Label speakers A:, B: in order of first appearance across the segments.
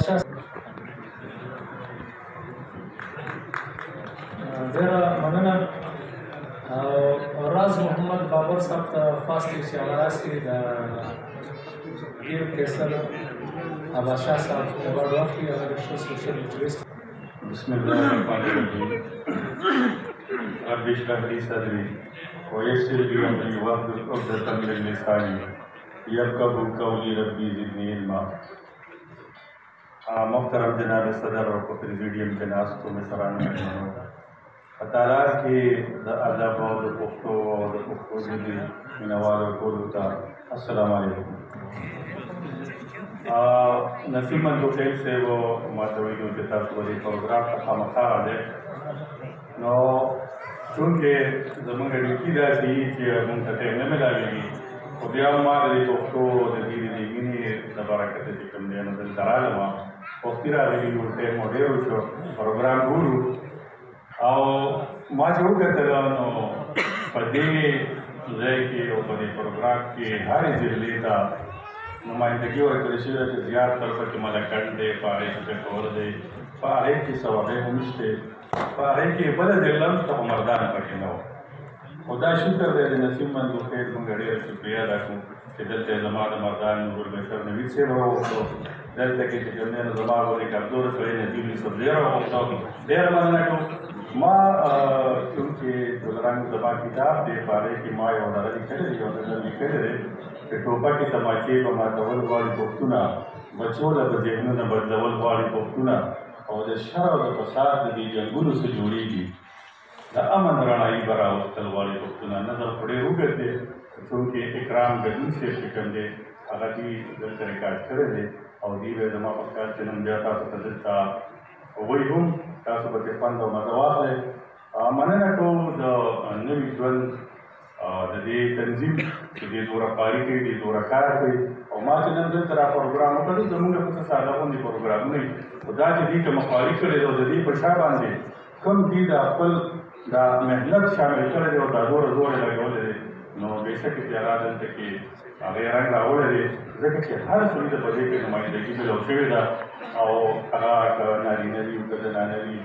A: بادشاه ډېره مننه راز محمد بابر صاحب ته خاص دی چې هغه راسي د ډېر قیصر بادشاه صاحب ایوارډ واخلي هغه د ښه سوشل اکټیویسټ.
B: بسم الله الرحمن الرحیم. رب اشرح لي صدري ويسر لي امري واحلل عقدة من لساني يفقهوا قولي ربي زدني علما. محترم جناب صدر اور پریزیڈیم کے ناستوں میں سرانہ مہمانوں تعالیٰ کے ادب اور پختو اور پختو جدی منوالو ټولو ته السلام علیکم. نسیم منطقه سے وہ ماتوی جو کہ تاسو دې پروګرام ته خامخا راځي نو چونکې زموږ ډیوټي داسې وي چې موږ ته ټایم نه میلاږي خو بیا ما د پښتو د دې مینې د برکت چې کوم دی نو دلته راغلم وختي راغلي وو ټایم مو ډېر وشو پروګرام ګورو او ما چې وکتل نو په دې ځای کې او په دې پروګرام کې هرې ضلعې ته نمائندګي ورکړل شوې ده چې زیات تر پکې ملکن دی په هغې کې ګټور دی په هغې کې ثوابې هم شته په هغې کې بله ضلع هم شته خو مردان پکې نه و خو دا شکر دی د نسیم منظور موږ ډېره شکریه ادا کړو چې دلته زما د مردان نورالبشر نوید صاحب راوغوښتو دلته کې چې کوم دی نو زما ورې کمزوره سړی نظیم یوسفزی راوغوښتو ډېره مننه کوم. ما چونکې ګلرنګ زما کتاب دی په هغې کې ما یو دغه لیکلی دی یو نظر لیکلی دی چې ټوپکې تماچې به ماتول غواړي پښتونه بچو له به ذهنونه بدلول غواړي پښتونه او د شر او د فساد د دې جنګونو څخه جوړېږي د امن رڼایي به راوستل غواړي پښتونه. نظر خو ډېر اوږد دی چونکې اکرام ګډون صاحب چې کوم دی هغه دې دلته ریکارډ کړی دی او دې به زما په خیال چې نن بیا تاسو ته دلته وایي هم تاسو به ترې خوند او مزه واخلئ. مننه کوم د نوي ژوند د دې تنظیم چې دې دوره کاري کوي دې دوره کار کوي او ما چې نن دلته را پروګرام وکړو زموږ په ساده غوندې پروګرامونه وي خو دا چې دې کومه کاري کړې ده او د دې په شا باندې کوم دې د خپل دا محنت شامل کړی دی او دا دوره لګولی دی نو بېشکه چې هغه دلته کې هغې رنګ راوړی دی ځکه چې هر سړي د په دې کې نمایندګي ملو شوې ده او هغه که نارینه وي که زنانه وي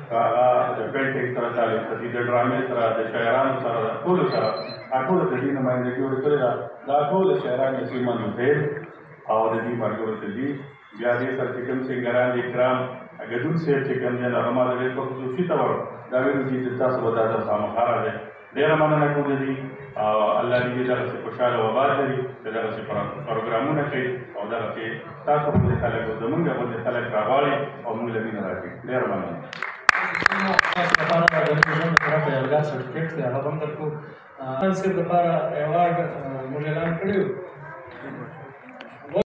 B: که هغه د پینټینګ سره تعلق لري د ډرامې سره د شاعرانو سره د ټولو سره هغه ټولو د دې نمایندګي ورکړې ده. دا ټول شاعران نسیم منظور او د دې ملګرو ته دي بیا دې سره چې کوم سینګران دي کرام ګډون صاحب چې کوم دی هغه ما د دې په خصوصي طور دا ویلو چې تاسو به دا در خامخا راځئ. ډېره مننه کوم د دې الله دې دغسې خوشحاله و آباد لري چې دغسې پروګرامونه کوي او دغسې تاسو غوندې خلک او زمونږ غوندې خلک راغواړي او موږ له مینه راکوي. ډېره مننه.
A: تاسو لپاره د ژوند د طرفه یادګار سرټیفیکټ دی هغه به هم درکړو. صاحب لپاره ایوارډ موږ اعلان کړی و